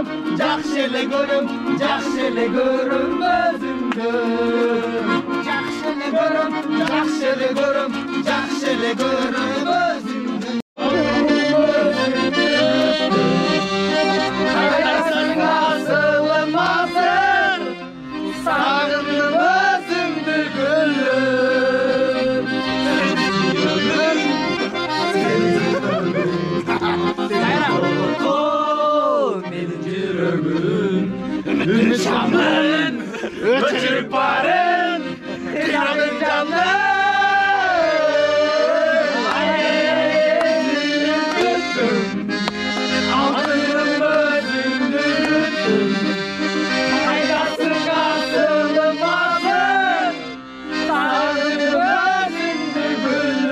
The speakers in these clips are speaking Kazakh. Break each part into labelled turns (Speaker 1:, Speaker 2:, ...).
Speaker 1: görüm, жақшылы көрüm, жақшылы көрüm өзіңді. Жақшылы көрüm, жақшылы көрüm, жақшылы көрім өзіңді. Қайдасың асылым асыр, сағындым өзіңді гүлім. Менің жүрегім үн шамын өшіріп барын қиялдың жанын алтыным өзіңді күттім қайдасың асылым асыр сағындым өзіңді гүлім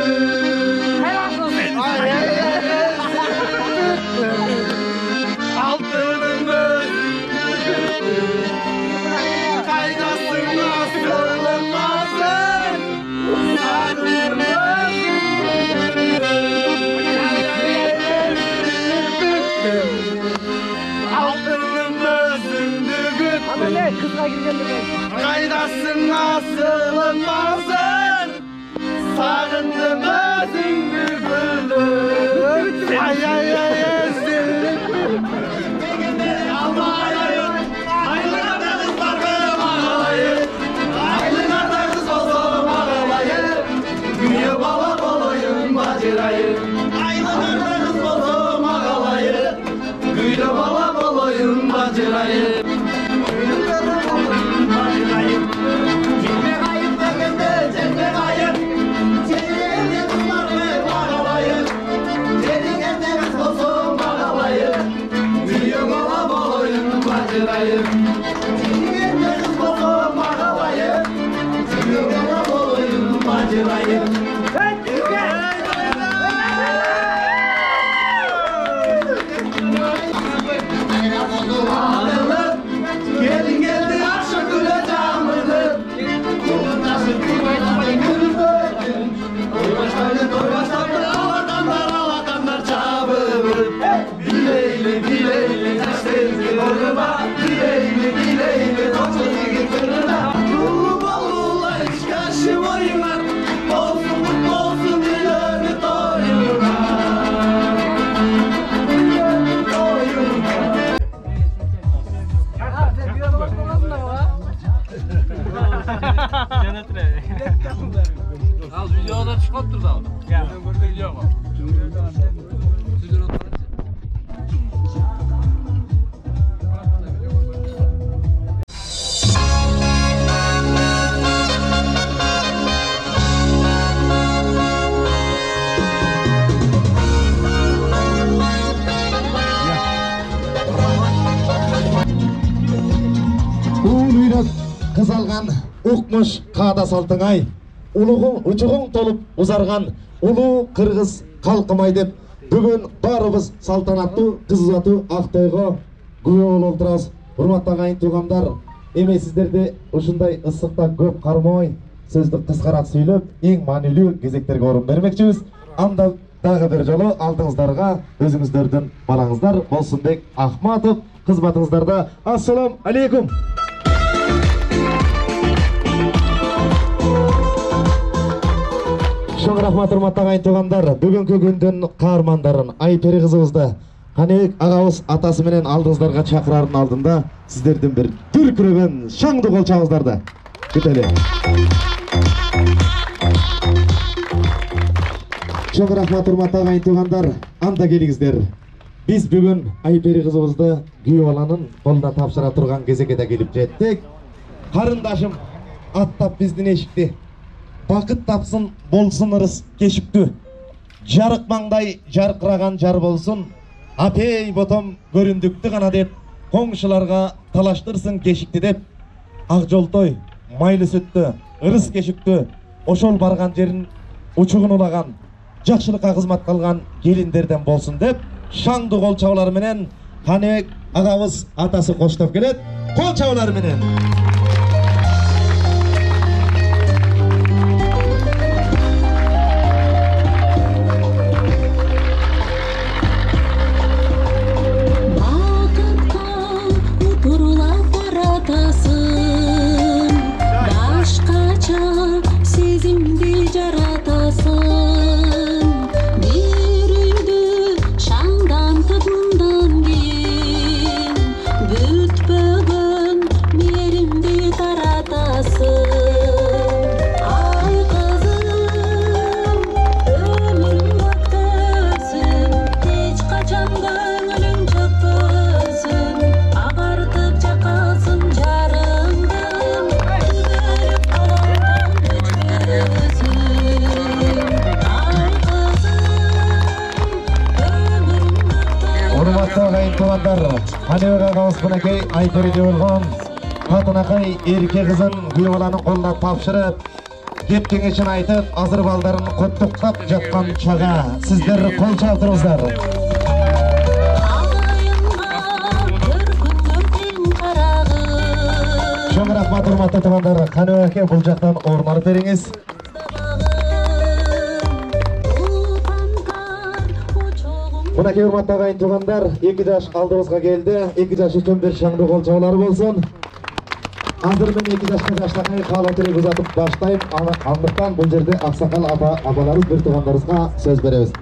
Speaker 1: алтыным өзіңді қайдасың асылым асыр сағындым алтыным өзіңді күттім қайдасың асылым асыр сағындым өзіңді гүлім ай
Speaker 2: Az videoda çıkarttır da. Ya. Video mu?
Speaker 3: Kız algan ukmuş kada saltыңай улугуң учугуң толуп узарган улуу кыргыз калкымай деп бүгүн баарыбыз салтанаттуу кыз узатуу ак тойго күбө болуп отурабыз. Урматтуу агайын туугандар, эми сиздерди ушундай ысыкта көп кармой сөздү кыскараак сүйлөп эң маанилүү кезектерге орун бермекчибиз. Анда дагы бир жолу алдыңыздарга өзүңүздөрдүн балаңыздар Болсунбек Ахматов кызматыңыздарда. Ассалам алейкум. Чоң рахмат урматтуу агайын туугандар, бүгүнкү күндүн каармандарын Айпери кызыбызды Каныбек агабыз атасы менен алдыңыздарга чакырардын алдында сиздердин бир дүркүрөгөн шаңдуу кол чабыңыздарды күтөлү. Чоң рахмат урматтуу агайын туугандар, анда келиңиздер. Биз бүгүн Айпери кызыбызды күйөө баланын колуна тапшыра турган кезекке да келип жеттик. Карындашым аттап биздин эшикти. Бакыт тапсын, болсын ырыс кешіктү. Жарык маңдай жаркыраган жар болсын. Апей ботом көрүндүктү гана деп, коңшуларга талаштырсын кешикти деп. Ак жолтой, майлы сүттү, ырыс кешіктү, ошол барган жерин учугун улаган, жакшылыкка кызмат кылган келиндерден болсын деп, шаңдуу кол чабуулар менен Каныбек агабыз атасы коштоп келет. Кол чабуулар менен. Kanebek ağamız bunakay Ayfer'de olgan Katınakay erke kızın kuyuvalanın koluna tapşırıp Gepken için aytıp azır baldарын kutluqtap жатқан çağa Sizler kol çaldırızlar. Çok rahmat hurmatlı tuğanlar. Kanebek aka бұл жақтан орын алып беріңіз. Bunakay hurmatlı ağayın tuğanlar 2 жаш алдыбызға келді. 2 жаш üçün bir шаңды қол çağları болсын. Hazır ben 2 yaşta yaştakay kalatırı uzatıp başlayıp anlıktan bu yerde aksakal abalarız bir tuğanlarızға söz beremiz.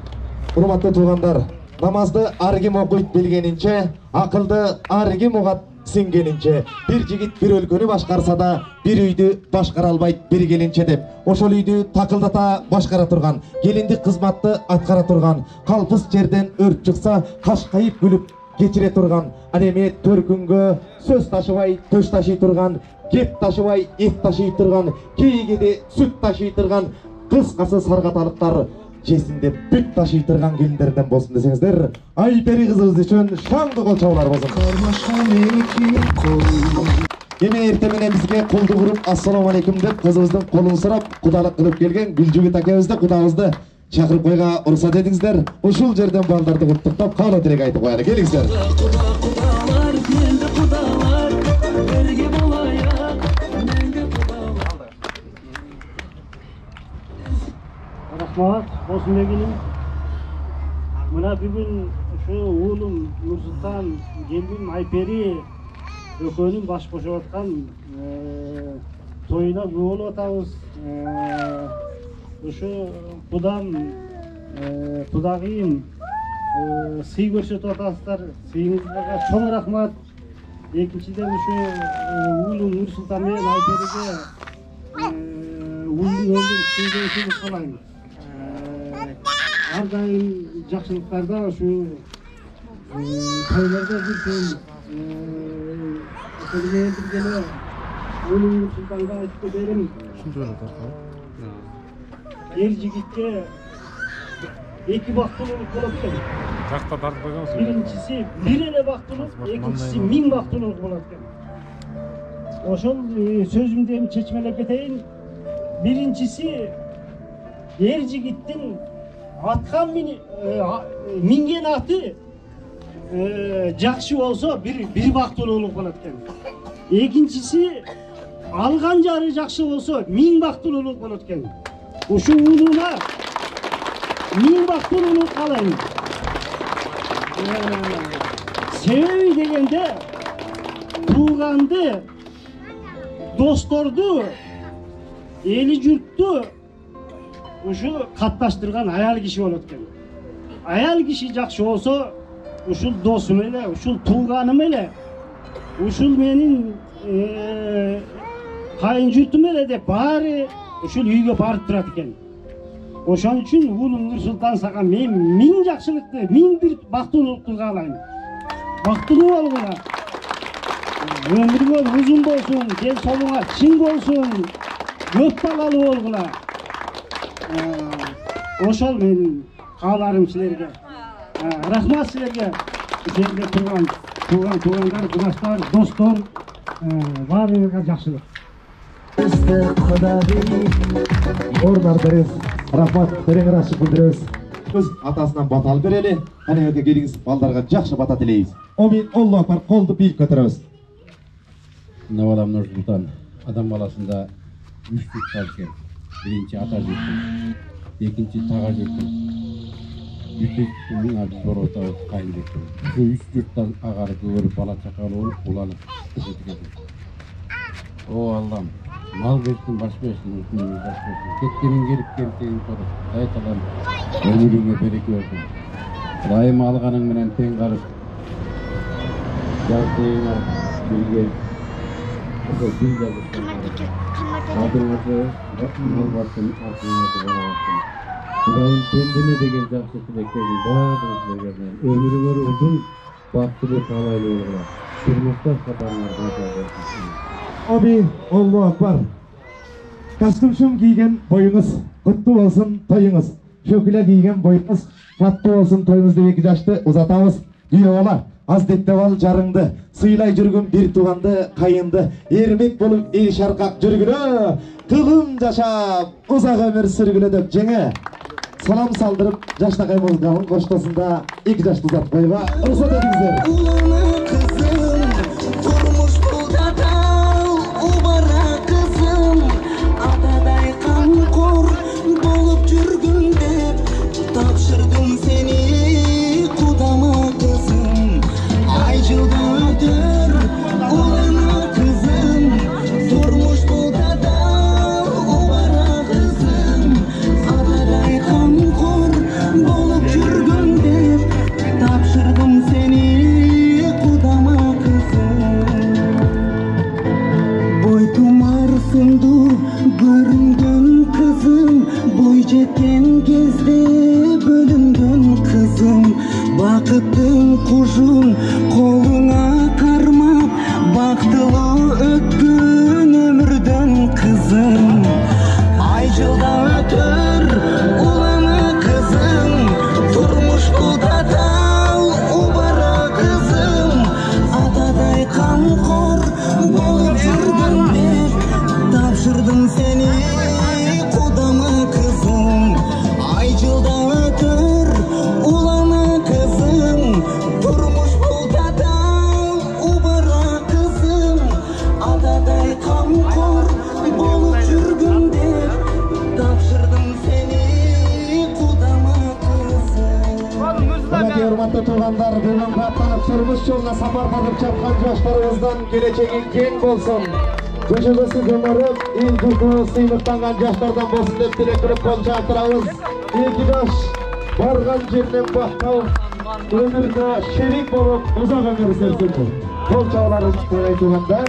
Speaker 3: Hurmatlı tuğanlar, namazды argim okuyup bilgenince, akıldı argim oğat singenince, bir jigit bir өлкөнү başkarsa da bir üydü başkara albayt bir gelinçe dep, oşol üydü takıldata başkara turgan, gelindik kızmatты atkara turgan, kalpыс жерден өрт çıksa kaşkayıp gülüp geçire turgan, aneme törküngö söz taşıbay töş taşıy turgan, gep taşıbay et taşıy turgan, keygede süt taşıy turgan, kıskası sargatalıklar жесінде бүт taşıy turgan gelinlerden bolsun desеңиздер, Ayperi kızыбыз үчүн шаңды кол чабуулар болсун. Эми эртең менен бизге колду буруп ассаламу алейкум деп кызыбыздын колун сурап кудалык кылып келген Гүлжүгүт акебизди кудабызды чакырып койга уруксат этиңиздер. Ушул жерден балдарды куттуктап каалоо тилек айтып коелу. Келиңиздер.
Speaker 4: Rahmat, Osman'ın mına bugün şu oğlum Nursultan geldim Ayperi ökönün baş koşuvatkan toyuna yoğun otağız şu kudağıyım sıy görset otasızlar sıyınızlarga çok rahmat. Ekinçiden şu oğlum Nursultan men Ayperi'ge oyun öldüm sıyda ötümüz kalayım. Her daim жақсылықтарда şu toylarda bir gün birgene Ulum Sultan'ga aytып берем. Er jigitke iki baktılılık bolot eкен. Birincisi bir ele baktılık, ikincisi 1000 baktılılık bolot eкен. Oşol sözümde çeçmelep keteyim. Birincisi er jigittin atkan minген аты жақсы болса bir бактылуулук болот экен. Экинчиси алган жары жақсы болса 1000 бактылуулук болот экен. Ушу уулуна 1000 бактылуулук каалайм. Себеби дегенде тууганды, досторду, эли журтту uşu katlaştırgan ayal kişi bolot eкен. Ayal kişi жақсы болсо, ушул досум эле, ушул тууганым эле, ушул менин кайын журтум эле деп баары ушул үйгө барып турат экен. Ошон үчүн уулум Нурсултан сага мен 1000 жакшылыкты, 1001 бактылуулукту каалайм. Бактылуу болгула. Өмүрүңөр узун болсун, ден соолуңа чың болсун, көп балалуу болгула. Ошол менин кааларым силерге. Рахмат силерге. Жерде турган туугандар, кудаштар, достор, баарыңызга жакшылык.
Speaker 3: Орундар беребиз. Рахмат, терең ырашып билдиребиз. Өз атасынан бата алып берели. Канебек келиңиз, балдарга жакшы бата тилейбиз. Амин, Аллаху акбар, колду бийик көтөрөбүз.
Speaker 5: Навалам Нурсултан адам баласында 3 жұрт бар екен. Birinci ata jurtum, ikinci tağa jurtum, üçüncü abis var otağız kayın jurtum. Şu 3 jurttan ağarı görüp bala çakalı olup ulanıp ötügedim. O Allah'ım, mal versin baş versin, üstünümüz baş versin. Ketkenin gelip geldiğini sorup, aytalan ömürüne berek versin. Daim alganın menen ten karıp, yartayına bilge, bil yazırsın. Adınızı, mal varsın, aklınızı bırakın. Kudayım kendine degen жақсы тілектерін барлығын берген. Ömürüңөр uzun, бактылуу талайлуу болгула. Turmuşta kapanlardan kaldırsın.
Speaker 3: Amin, Allahu akbar. Kastım giygen boyunuz, kutlu olsun toyunuz. Şöküle giygen boyunuz, tatlı olsun toyunuz diye 2 yaşta uzatağız. Güye ola, Azdеттеп ал жарыңды, сыйлай жүргün bir туганды, кайынды, эрмек болуп эл шаркак жүргүлө, тылым жашап, узак өмүр сүргүлө деп жеңе салам салдырып, жаштакай музыканын коштосунда 2 жашты узаткойго уруксат этиңиздер. Geleceğin keng bolsun. Köşegesi gömürüp, il yurdu sıylıktangan yaşlardan bolsun dep dilek kılıp kol çağıtırabız. İlkidoş, bargan жерден бактау, ömürde şerik bolup uzak ömür sürsün. Kol çağılarız aytılganдар.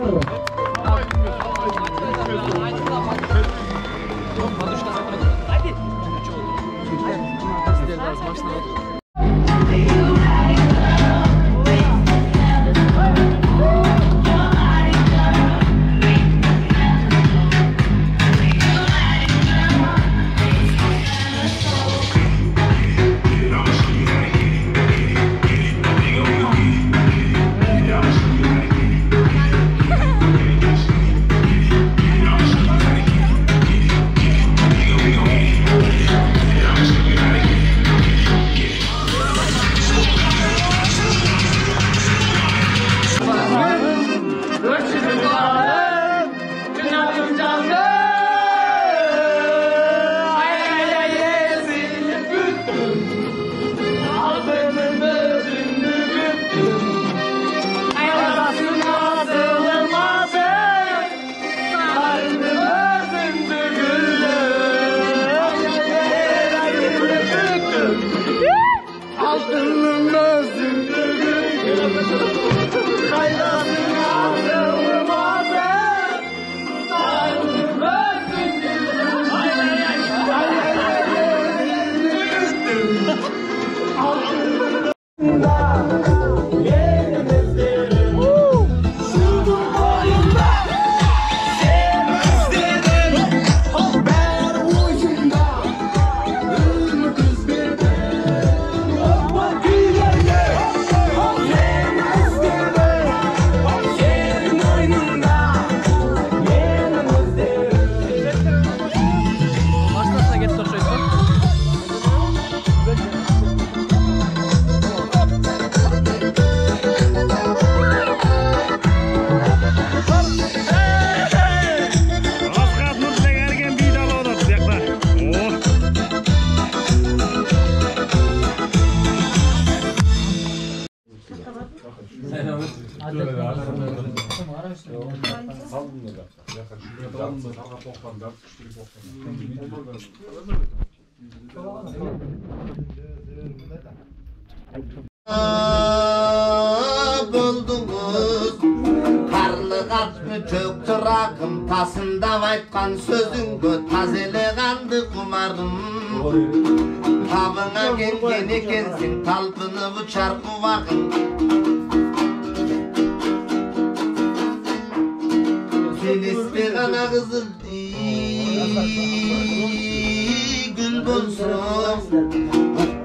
Speaker 1: Buldunuz Karlıgat mütök tırağım tasında aytkan sözüngö tazelegandı kumarım Tabına gelgen ekensin talpınıp uçar kuvagın Filistigana kızıl gül bolsun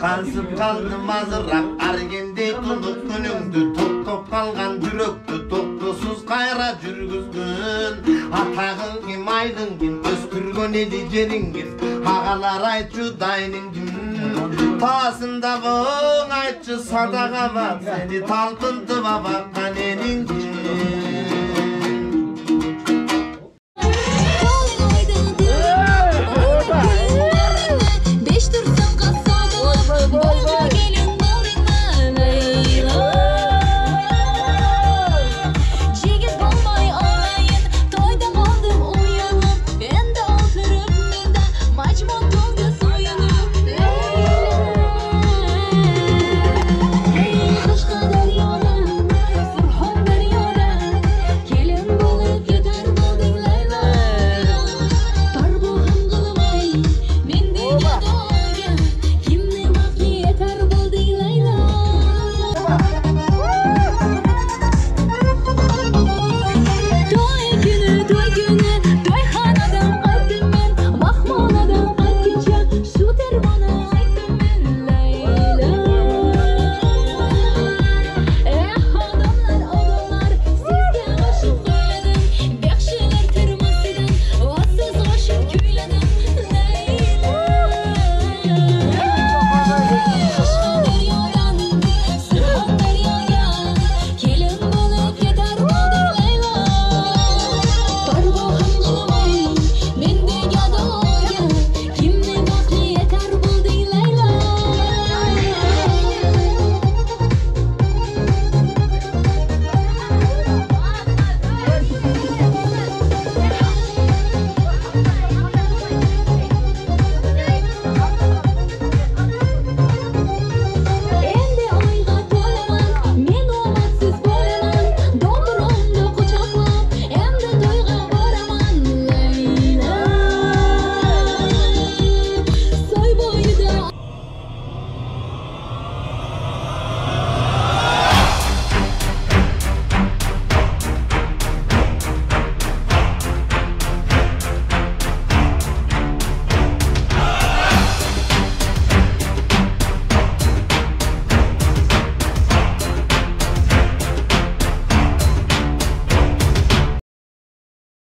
Speaker 1: Kansıp kaldım azırak argende айтылып күнүңдү токтоп калган жүрөктү токтосуз кайра жүргүзгүн атагың ким айдың ким өстүргөн эли жериң ким агалар айтчу дайның ким таасында боң айтчы садага бар сени талпынтып абаккан элиң